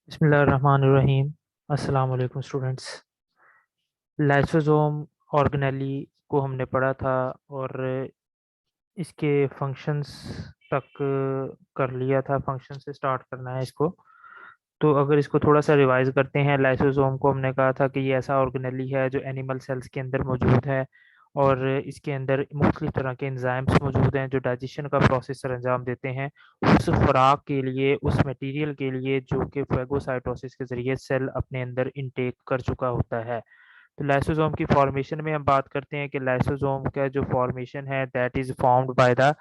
बिस्मिल्लाहिर्रहमानिर्रहीम। अस्सलाम वालेकुम स्टूडेंट्स। लाइसोसोम ऑर्गेनेली को हमने पढ़ा था और इसके फंक्शंस तक कर लिया था। फंक्शन से स्टार्ट करना है इसको। तो अगर इसको थोड़ा सा रिवाइज करते हैं, लाइसोसोम को हमने कहा था कि ये ऐसा ऑर्गेनेली है जो एनिमल सेल्स के अंदर मौजूद है और इसके अंदर मुख्तलिफ तरह के एंजाइम्स मौजूद हैं जो डाइजेशन का प्रोसेस सर अंजाम देते हैं उस खुराक के लिए, उस मटेरियल के लिए जो कि फेगोसाइटोसिस के जरिए सेल अपने अंदर इनटेक कर चुका होता है। तो लाइसोसोम की फॉर्मेशन में हम बात करते हैं कि लाइसोसोम का जो फॉर्मेशन है that is formed by the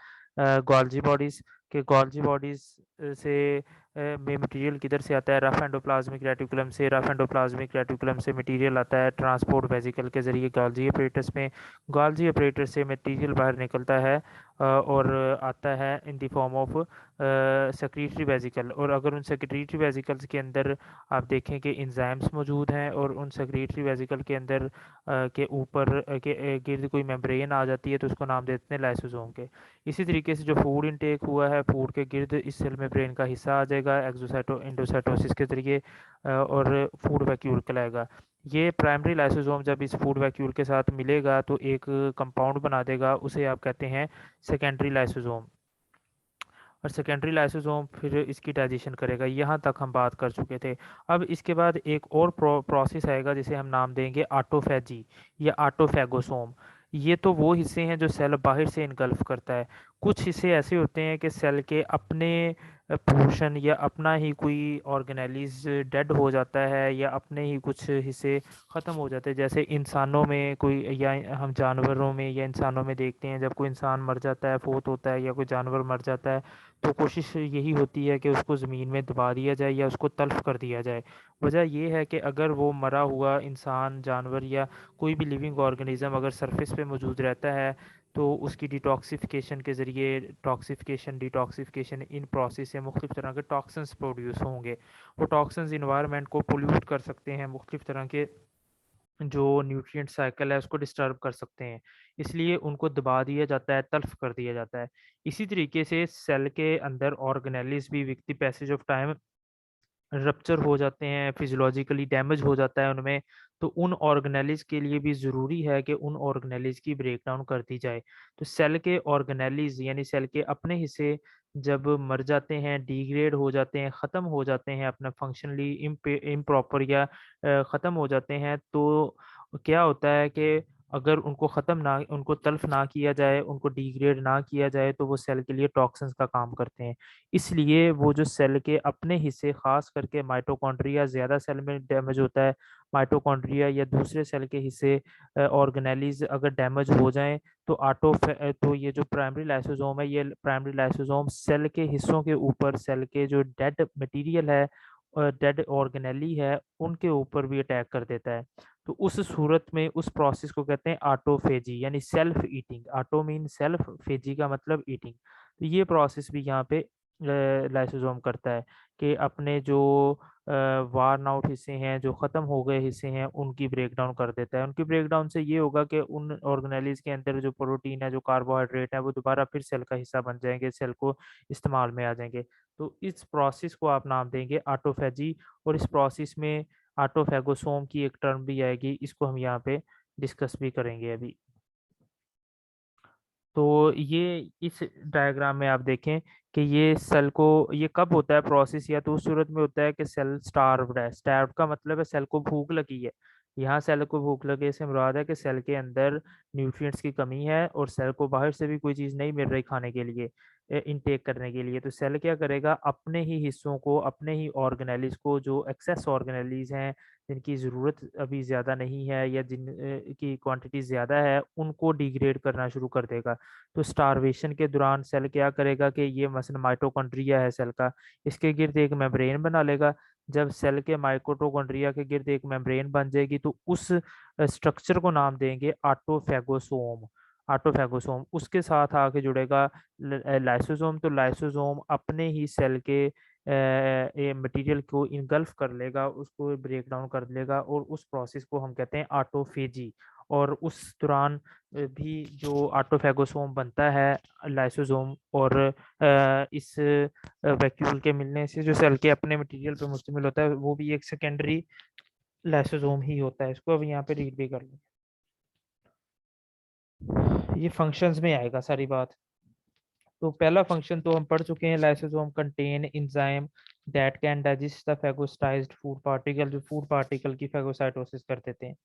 Golgi bodies. के गोल्जी बॉडीज से में मटेरियल किधर से आता है? रफ एंडोप्लाज्मिक रेटिकुलम से। रफ एंडोप्लाज्मिक रेटिकुलम से मटेरियल आता है ट्रांसपोर्ट वेसिकल के जरिए गोल्जी अपरेटस में। गोल्जी अपरेटस से मटेरियल बाहर निकलता है और आता है in the form of secretory vesicle. और अगर उन सेक्रीटरी वेसिकल्स के अंदर आप देखें कि एंजाइम्स मौजूद हैं और उन सेक्रेटरी वेसिकल के अंदर के ऊपर के गिर्द कोई मेम्ब्रेन आ जाती है तो उसको नाम देते हैं लाइसोसोम के। इसी तरीके से जो फूड इनटेक हुआ है, फूड के गिर्द इस सेल मेम्ब्रेन का हिस्सा आ जाएगा एक्सोसाइटो एंडोसाइटोसिस के जरिए और फूड वैक्यूल कहलाएगा। ये प्राइमरी लाइसोसोम जब इस फूड वैक्यूल के साथ मिलेगा तो एक कंपाउंड बना देगा, उसे आप कहते हैं सेकेंडरी लाइसोसोम। और सेकेंडरी लाइसोसोम फिर इसकी डाइजेशन करेगा। यहाँ तक हम बात कर चुके थे। अब इसके बाद एक और प्रोसेस आएगा जिसे हम नाम देंगे ऑटोफेजी या ऑटोफेगोसोम। ये तो वो हिस्से हैं जो सेल बाहर से इनगल्फ करता है। कुछ हिस्से ऐसे होते हैं कि सेल के अपने पोर्शन या अपना ही कोई ऑर्गेनेलिज डेड हो जाता है या अपने ही कुछ हिस्से ख़त्म हो जाते हैं। जैसे इंसानों में कोई, या हम जानवरों में या इंसानों में देखते हैं जब कोई इंसान मर जाता है, फोत होता है या कोई जानवर मर जाता है तो कोशिश यही होती है कि उसको ज़मीन में दबा दिया जाए या उसको तल्फ कर दिया जाए। वजह ये है कि अगर वो मरा हुआ इंसान, जानवर या कोई भी लिविंग ऑर्गेनिज्म अगर सरफेस पे मौजूद रहता है तो उसकी डिटॉक्सिफिकेशन के ज़रिए, टॉक्सिफिकेशन डिटॉक्सिफिकेशन इन प्रोसेस से मुख्तलिफ तरह के टॉक्सिन्स प्रोड्यूस होंगे। वो टॉक्सिन्स इन्वायरमेंट को पोल्यूट कर सकते हैं, मुख्तलिफ तरह के जो न्यूट्रिएंट साइकिल है उसको डिस्टर्ब कर सकते हैं। इसलिए उनको दबा दिया जाता है, तल्फ कर दिया जाता है। इसी तरीके से सेल के अंदर ऑर्गेनेलिज़ भी with the passage of time rupture हो जाते हैं, फिजियोलॉजिकली डैमेज हो जाता है उनमें। तो उन ऑर्गेनेलिज़ के लिए भी ज़रूरी है कि उन ऑर्गेनेलिज़ की ब्रेकडाउन कर दी जाए। तो सेल के ऑर्गेनेलिज़ यानी सेल के अपने हिस्से जब मर जाते हैं, डिग्रेड हो जाते हैं, ख़त्म हो जाते हैं, अपना फंक्शनली इम्प्रॉपर या ख़त्म हो जाते हैं, तो क्या होता है कि अगर उनको ख़त्म ना, उनको तल्फ ना किया जाए, उनको डिग्रेड ना किया जाए तो वो सेल के लिए टॉक्सिन्स का काम करते हैं। इसलिए वो जो सेल के अपने हिस्से, ख़ास करके माइटोकॉन्ड्रिया ज़्यादा सेल में डैमेज होता है। माइटोकॉन्ड्रिया या दूसरे सेल के हिस्से ऑर्गेनेलीज़ अगर डैमेज हो जाएँ तो तो ये जो प्राइमरी लाइसोसोम है, ये प्राइमरी लाइसोसोम सेल के हिस्सों के ऊपर, सेल के जो डेड मटीरियल है, डेड ऑर्गेनेली है, उनके ऊपर भी अटैक कर देता है। तो उस सूरत में उस प्रोसेस को कहते हैं ऑटोफेजी यानी self eating. Auto mean self, phagy का मतलब ईटिंग। तो ये प्रोसेस भी यहाँ पे लाइसोसोम करता है कि अपने जो वार्न आउट हिस्से हैं, जो ख़त्म हो गए हिस्से हैं, उनकी ब्रेकडाउन कर देता है। उनकी ब्रेकडाउन से ये होगा कि उन ऑर्गेनेलीज के अंदर जो प्रोटीन है, जो कार्बोहाइड्रेट है, वो दोबारा फिर सेल का हिस्सा बन जाएंगे, सेल को इस्तेमाल में आ जाएंगे। तो इस प्रोसेस को आप नाम देंगे ऑटोफेजी। और इस प्रोसेस में ऑटोफेगोसोम की एक टर्म भी आएगी, इसको हम यहाँ पे डिस्कस भी करेंगे अभी। तो ये इस डायग्राम में आप देखें कि ये सेल को, ये कब होता है प्रोसेस? या तो उस सूरत में होता है कि सेल स्टार्व्ड है। स्टार्व्ड का मतलब है सेल को भूख लगी है। यहाँ सेल को भूख लगे से मुराद है कि सेल के अंदर न्यूट्रिएंट्स की कमी है और सेल को बाहर से भी कोई चीज़ नहीं मिल रही खाने के लिए, इनटेक करने के लिए। तो सेल क्या करेगा? अपने ही हिस्सों को, अपने ही ऑर्गेनेलिज को, जो एक्सेस ऑर्गेनेलिज हैं जिनकी ज़रूरत अभी ज़्यादा नहीं है या जिन की क्वांटिटी ज़्यादा है, उनको डिग्रेड करना शुरू कर देगा। तो स्टारवेशन के दौरान सेल क्या करेगा कि ये मसलन माइटोकॉन्ड्रिया है सेल का, इसके गिर्द एक मेम्ब्रेन बना लेगा। जब सेल के माइटोकॉन्ड्रिया के गिर्द एक मेम्ब्रेन बन जाएगी तो उस स्ट्रक्चर को नाम देंगे ऑटोफेगोसोम। ऑटोफेगोसोम उसके साथ आके जुड़ेगा लाइसोसोम। तो लाइसोसोम अपने ही सेल के मटेरियल को इनगल्फ कर लेगा, उसको ब्रेक डाउन कर लेगा और उस प्रोसेस को हम कहते हैं ऑटोफेजी। और उस दौरान भी जो ऑटोफैगोसोम बनता है लाइसोसोम, और इस वैक्यूल के मिलने से जो सेल के अपने मटेरियल पे मुश्तमिल होता है वो भी एक सेकेंडरी लाइसोसोम ही होता है। इसको अब यहाँ पे रीड भी कर लो, ये फंक्शंस में आएगा सारी बात। तो पहला फंक्शन तो हम पढ़ चुके हैं, lysosome contain enzyme that can digest the phagocytized food particle, जो फूड पार्टिकल की फेगोसाइटोसिस कर देते हैं।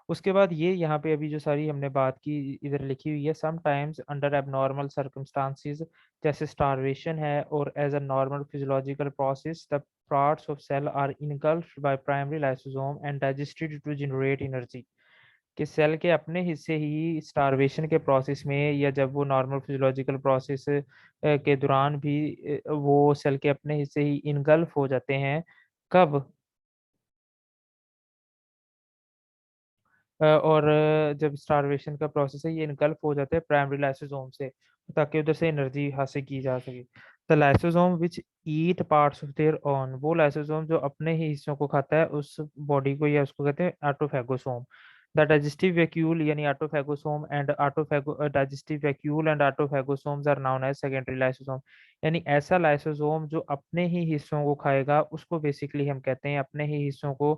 उसके बाद ये यहाँ पे अभी जो सारी हमने बात की इधर लिखी हुई है, समटाइम्स अंडर एबनॉर्मल सर्कमस्टांसिस, जैसे स्टारवेशन है, और as a normal physiological process the parts of cell are engulfed by primary lysosome and digested to generate energy। कि सेल के अपने हिस्से ही स्टारवेशन के प्रोसेस में, या जब वो नॉर्मल फिजियोलॉजिकल प्रोसेस के दौरान भी वो सेल के अपने हिस्से ही इनगल्फ हो जाते हैं। कब? और जब स्टारवेशन का प्रोसेस है ये इनगल्फ हो जाते हैं प्राइमरी लाइसोसोम से, ताकि उधर से एनर्जी हासिल की जा सके। The lysosome which eat parts of their own, वो लाइसोसोम जो अपने ही हिस्सों को खाता है उस बॉडी को, या उसको कहते हैं ऑटोफैगोसोम। द डाइजेस्टिव वैक्यूल यानी autophagosome and autophago digestive vacuole and autophagosomes are known as secondary lysosome. यानी ऐसा लाइसोसोम जो अपने ही हिस्सों को खाएगा उसको बेसिकली हम कहते हैं, अपने ही हिस्सों को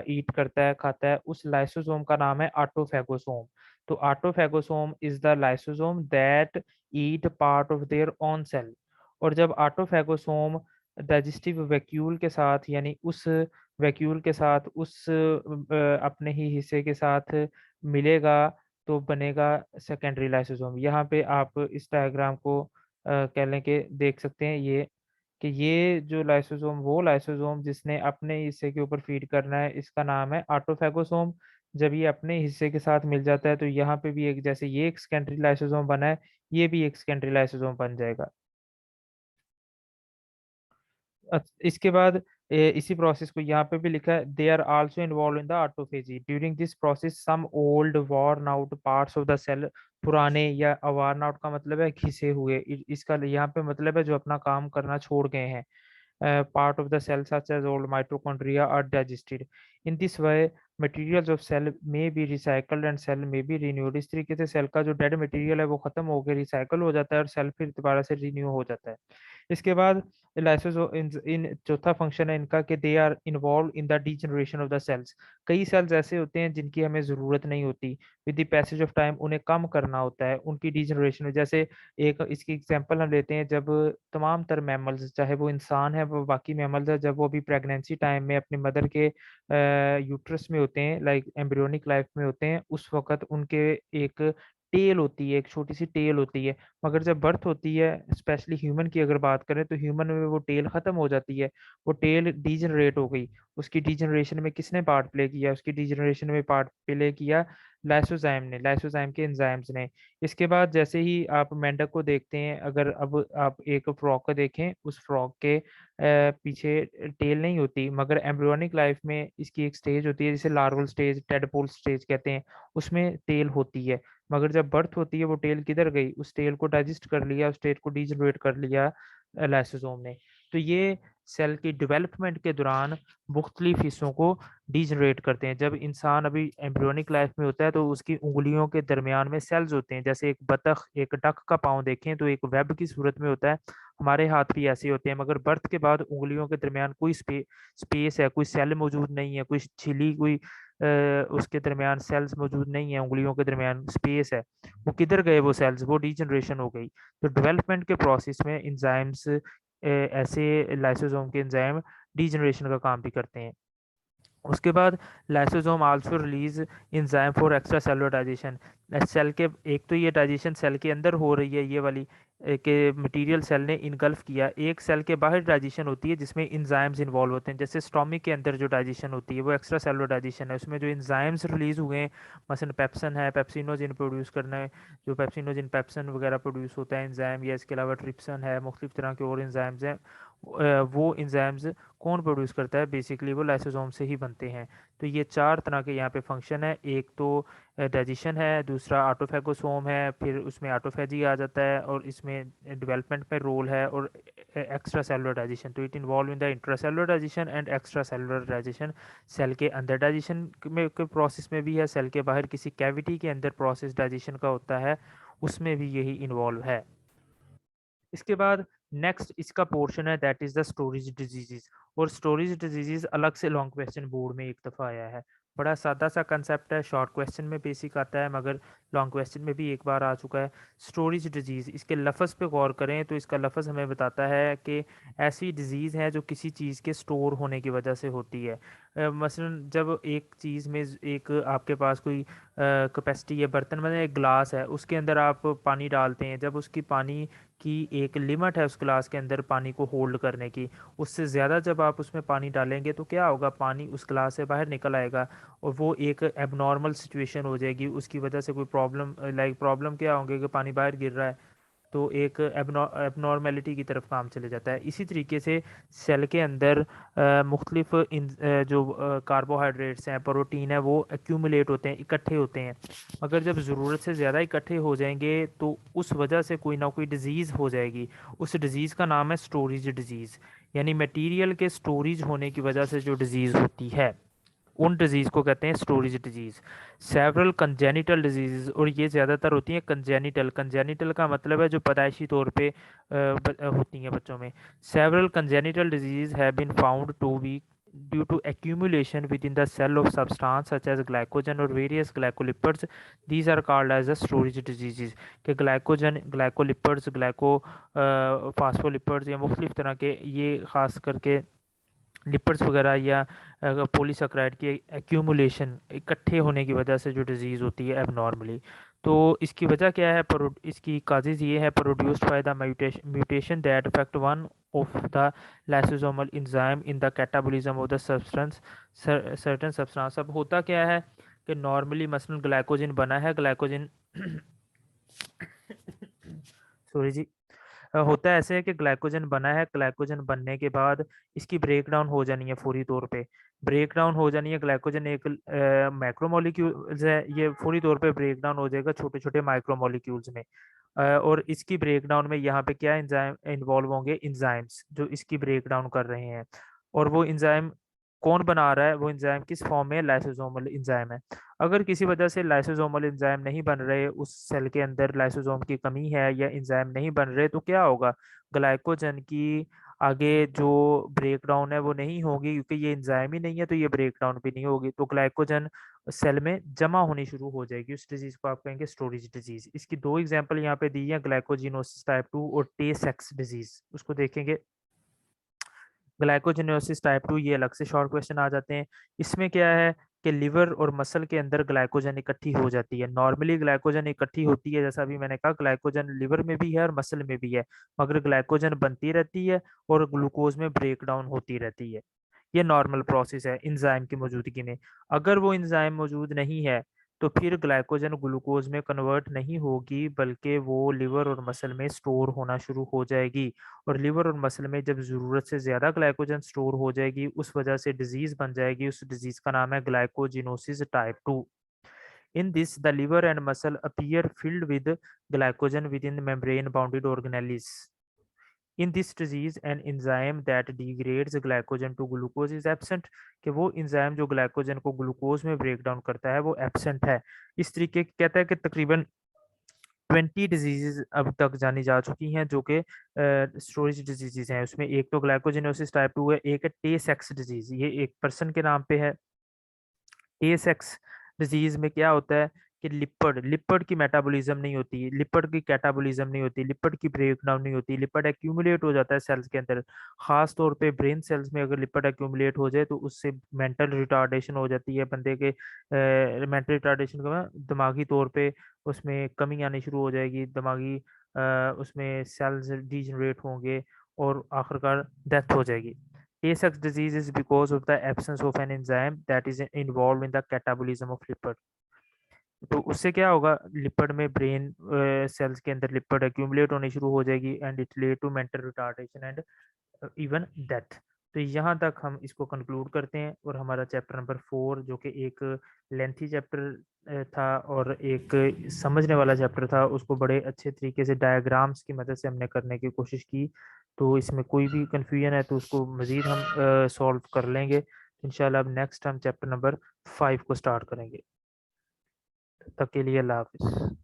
ईट करता है, खाता है, उस लाइसोसोम का नाम है ऑटोफैगोसोम। तो autophagosome is the lysosome that eat part of their own cell. और जब ऑटोफैगोसोम डाइजेस्टिव वैक्यूल के साथ, यानी उस वैक्यूल के साथ उस अपने ही हिस्से के साथ मिलेगा, तो बनेगा सेकेंडरी लाइसोसोम। यहाँ पे आप इस डायग्राम को कह लें कि देख सकते हैं, ये कि ये जो लाइसोसोम, वो लाइसोसोम जिसने अपने हिस्से के ऊपर फीड करना है, इसका नाम है ऑटोफैगोसोम। जब ये अपने हिस्से के साथ मिल जाता है तो यहाँ पे भी एक, जैसे ये एक सेकेंडरी लाइसोसोम बना है, ये भी एक सेकेंडरी लाइसोसोम बन जाएगा। इसके बाद इसी प्रोसेस को यहाँ पे भी लिखा है, they are also involve in the autophagy. During this process some old worn out parts of the cell, पुराने या अवार्न आउट का मतलब है घिसे हुए, इसका यहाँ पे मतलब है जो अपना काम करना छोड़ गए हैं, part of the cell such as old mitochondria are digested. In this way, materials of cell may be recycled and cell may be renewed। इस तरीके से सेल का जो डेड मटेरियल है वो खत्म होकर रिसाइकल हो जाता है और सेल फिर दोबारा से रिन्यू हो जाता है। इसके बाद लाइसोसो इन चौथा फंक्शन है इनका कि they are involve in the degeneration of the cells. कई सेल्स ऐसे होते हैं जिनकी हमें ज़रूरत नहीं होती, with the passage of time उन्हें कम करना होता है उनकी डीजनरेशन में। जैसे एक इसकी एग्जांपल हम लेते हैं, जब तमाम तर मैमल्स, चाहे वो इंसान है वो बाकी मैमल्स है, जब वो अभी प्रेगनेंसी टाइम में अपनी मदर के यूट्रस में होते हैं, लाइक एम्ब्रियोनिक लाइफ में होते हैं, उस वक्त उनके एक टेल होती है, एक छोटी सी टेल होती है। मगर जब बर्थ होती है, स्पेशली ह्यूमन की अगर बात करें, तो ह्यूमन में वो टेल खत्म हो जाती है, वो टेल डीजनरेट हो गई। उसकी डीजनरेशन में किसने पार्ट प्ले किया? उसकी डीजनरेशन में पार्ट प्ले किया लाइसोजाइम ने, लाइसोजाइम के एंजाइम्स ने। इसके बाद जैसे ही आप मेंढक को देखते हैं, अगर अब आप एक फ्रॉग को देखें, उस फ्रॉग के पीछे टेल नहीं होती, मगर एम्ब्रियोनिक लाइफ में इसकी एक स्टेज होती है जिसे लार्वल स्टेज, टेडपोल स्टेज कहते हैं, उसमें टेल होती है। मगर जब बर्थ होती है वो टेल किधर गई? उस टेल को डाइजेस्ट कर लिया, उस टेल को डीजनरेट कर लिया लाइसोसोम ने। तो ये सेल की डेवलपमेंट के दौरान मुख्तलिफ हिस्सों को डीजनरेट करते हैं। जब इंसान अभी एम्ब्रियोनिक लाइफ में होता है तो उसकी उंगलियों के दरमियान में सेल्स होते हैं, जैसे एक बतख, एक डक का पाँव देखें तो एक वेब की सूरत में होता है, हमारे हाथ भी ऐसे होते हैं। मगर बर्थ के बाद उंगलियों के दरमियान कोई स्पेस है, कोई सेल मौजूद नहीं है, कोई छिली कोई उसके दरमियान सेल्स मौजूद नहीं है, उंगलियों के दरमियान स्पेस है। वो किधर गए वो सेल्स? वो डीजनरेशन हो गई। तो डेवलपमेंट के प्रोसेस में इंजाइम्स, ऐसे लाइसोसोम के एंजाइम डीजनरेशन का काम भी करते हैं। उसके बाद lysosome also release enzyme for extracellular digestion. Cell के, एक तो ये डाइजेशन सेल के अंदर हो रही है, ये वाली के मटेरियल सेल ने इनगल्फ किया। एक सेल के बाहर डाइजेशन होती है जिसमें इंजाइम्स इन्वॉल्व होते हैं, जैसे स्टोमिक के अंदर जो डाइजेशन होती है वो एक्स्ट्रा सेलुलर डाइजेशन है, उसमें जो इंजाइम्स रिलीज हुए हैं, मसलन पेप्सन है, पेप्सिनोजिन प्रोड्यूस करना है, जो पेप्सिनोजिन पेप्सन वगैरह प्रोड्यूस होता है इंजाइम, या इसके अलावा ट्रिप्सन है, मुख्तलिफ तरह के और इंजाइम्स हैं, वो एंजाइम्स कौन प्रोड्यूस करता है, बेसिकली वो लाइसोसोम से ही बनते हैं। तो ये चार तरह के यहाँ पे फंक्शन है, एक तो डाइजेशन है, दूसरा ऑटोफेगोसोम है, फिर उसमें ऑटोफेजी आ जाता है, और इसमें डेवलपमेंट में रोल है, और एक्स्ट्रा सेलुलर डाइजेशन। तो it involve in the intracellular digestion and extracellular digestion. Cell के अंदर डाइजेशन में के प्रोसेस में भी है, सेल के बाहर किसी कैविटी के अंदर प्रोसेस डाइजेशन का होता है, उसमें भी यही इन्वॉल्व है। इसके बाद नेक्स्ट इसका पोर्शन है that is the storage diseases. और स्टोरेज डिजीजेस अलग से लॉन्ग क्वेश्चन बोर्ड में एक दफ़ा आया है। बड़ा सादा सा कंसेप्ट है, शॉर्ट क्वेश्चन में बेसिक आता है, मगर लॉन्ग क्वेश्चन में भी एक बार आ चुका है। स्टोरेज डिजीज़, इसके लफ्ज़ पे गौर करें तो इसका लफ्ज़ हमें बताता है कि ऐसी डिजीज़ है जो किसी चीज़ के स्टोर होने की वजह से होती है। मसलन जब एक चीज़ में एक आपके पास कोई कैपेसिटी है, बर्तन में एक ग्लास है, उसके अंदर आप पानी डालते हैं, जब उसकी पानी की एक लिमिट है उस ग्लास के अंदर पानी को होल्ड करने की, उससे ज़्यादा जब आप उसमें पानी डालेंगे तो क्या होगा, पानी उस ग्लास से बाहर निकल आएगा, और वो एक एबनॉर्मल सिचुएशन हो जाएगी। उसकी वजह से कोई प्रॉब्लम, प्रॉब्लम क्या होंगे कि पानी बाहर गिर रहा है, तो एक एबनॉर्मेलिटी की तरफ काम चले जाता है। इसी तरीके से सेल के अंदर मुख्तलिफ जो कार्बोहाइड्रेट्स हैं, प्रोटीन है, वो एक्यूमुलेट होते हैं, इकट्ठे होते हैं। अगर जब ज़रूरत से ज़्यादा इकट्ठे हो जाएंगे तो उस वजह से कोई ना कोई डिज़ीज़ हो जाएगी। उस डिज़ीज़ का नाम है स्टोरेज डिज़ीज़, यानी मटेरियल के स्टोरेज होने की वजह से जो डिज़ीज़ होती है, उन डिजीज़ को कहते हैं storage disease. Several congenital disease, और ये ज़्यादातर होती हैं कंजेनिटल। कंजेनिटल का मतलब है जो पैदाइशी तौर पे होती हैं बच्चों में। Several congenital disease have been found to be due to accumulation within the cell of substance such as glycogen or various glycolipids. These are called as the storage diseases। कि ग्लाइकोजन, ग्लाइकोलिपिड्स, फास्फोलिपिड्स या मुख्तलिफ तरह के ये ख़ास करके lipids वगैरह या पॉलीसेकेराइड की एक्यूमुलेशन, इकट्ठे होने की वजह से जो डिज़ीज़ होती है एबनॉर्मली। तो इसकी वजह क्या है, इसकी काजेज़ ये है, produced by the mutation that affect one of the lysosomal enzyme in the catabolism of the substance, certain substance. अब होता क्या है कि नॉर्मली मसलन ग्लाइकोजन बना है, ग्लाइकोजन सॉरी जी, होता ऐसे है कि ग्लाइकोजन बना है, ग्लाइकोजन बनने के बाद इसकी ब्रेक डाउन हो जानी है फौरी तौर पे। ब्रेक डाउन हो जानी है, ग्लाइकोजन एक मैक्रोमोलिक्यूल्स है, ये फौरी तौर पे ब्रेक डाउन हो जाएगा छोटे छोटे माइक्रोमोलिक्यूल्स में। और इसकी ब्रेक डाउन में यहाँ पे क्या एंजाइम इन्वॉल्व होंगे, एंजाइम्स जो इसकी ब्रेक डाउन कर रहे हैं। और वो एंजाइम कौन बना रहा है, वो एंजाइम किस फॉर्म में, लाइसोसोमल एंजाइम है। अगर किसी वजह से लाइसोसोमल एंजाइम नहीं बन रहे, उस सेल के अंदर लाइसोसोम की कमी है या एंजाइम नहीं बन रहे, तो क्या होगा, ग्लाइकोजन की आगे जो ब्रेक डाउन है वो नहीं होगी, क्योंकि ये एंजाइम ही नहीं है तो ये ब्रेक डाउन भी नहीं होगी, तो ग्लाइकोजन सेल में जमा होनी शुरू हो जाएगी। उस डिजीज को आप कहेंगे स्टोरेज डिजीज। इसकी दो एग्जांपल यहाँ पे दी है, ग्लाइकोजिनोसिस टाइप 2 और टे सेक्स डिजीज, उसको देखेंगे। ग्लाइकोजिनोसिस टाइप 2 ये अलग से शॉर्ट क्वेश्चन आ जाते हैं। इसमें क्या है कि लिवर और मसल के अंदर ग्लाइकोजन इकट्ठी हो जाती है। नॉर्मली ग्लाइकोजन इकट्ठी होती है, जैसा अभी मैंने कहा, ग्लाइकोजन लिवर में भी है और मसल में भी है, मगर ग्लाइकोजन बनती रहती है और ग्लूकोज में ब्रेक डाउन होती रहती है। ये नॉर्मल प्रोसेस है इंजाइम की मौजूदगी में। अगर वो इंजाइम मौजूद नहीं है तो फिर ग्लाइकोजन ग्लूकोज में कन्वर्ट नहीं होगी, बल्कि वो लिवर और मसल में स्टोर होना शुरू हो जाएगी। और लिवर और मसल में जब ज़रूरत से ज़्यादा ग्लाइकोजन स्टोर हो जाएगी, उस वजह से डिजीज़ बन जाएगी। उस डिजीज़ का नाम है ग्लाइकोजिनोसिस type 2। In this, the liver and muscle appear filled with glycogen within the membrane-bounded organelles. In this disease, an enzyme that degrades glycogen to glucose is absent। कि वो enzyme जो ग्लाइकोजन को ग्लूकोज में break down करता है वो absent है। इस तरीके कहता है कि तकरीबन 20 डिजीजेज अब तक जानी जा चुकी हैं जो कि स्टोरेज डिजीजेज हैं। उसमें एक तो ग्लाइकोजिनोसिस टाइप 2 है, एक है टे सेक्स डिजीज, ये एक पर्सन के नाम पे है। एसेक्स डिजीज में क्या होता है कि लिपिड लिपिड की मेटाबॉलिज्म नहीं होती, लिपिड की कैटाबॉलिज्म नहीं होती, लिपिड की ब्रेक डाउन नहीं होती, लिपिड एक्यूमुलेट हो जाता है सेल्स के अंदर। खास तौर पे ब्रेन सेल्स में अगर लिपिड एक्यूमुलेट हो जाए तो उससे मेंटल रिटार्डेशन हो जाती है बंदे के। मेंटल रिटार्डेशन का दिमागी तौर पे उसमें कमी आनी शुरू हो जाएगी, दिमागी उसमें सेल्स डिजनरेट होंगे और आखिरकार डेथ हो जाएगी। Tay-Sachs disease is because of the absence of an enzyme that is involved in the catabolism of lipid। तो उससे क्या होगा, लिपिड में ब्रेन सेल्स के अंदर लिपिड एक्यूमुलेट होनी शुरू हो जाएगी and it lead to mental retardation and even death. तो यहाँ तक हम इसको कंक्लूड करते हैं और हमारा चैप्टर नंबर 4 जो कि एक लेंथी चैप्टर था और एक समझने वाला चैप्टर था, उसको बड़े अच्छे तरीके से डायग्राम्स की मदद से हमने करने की कोशिश की। तो इसमें कोई भी कन्फ्यूजन है तो उसको मज़ीद हम सॉल्व कर लेंगे इंशाल्लाह। अब नेक्स्ट हम चैप्टर नंबर 5 को स्टार्ट करेंगे। तब तक के लिए अल्लाह हाफ़िज़।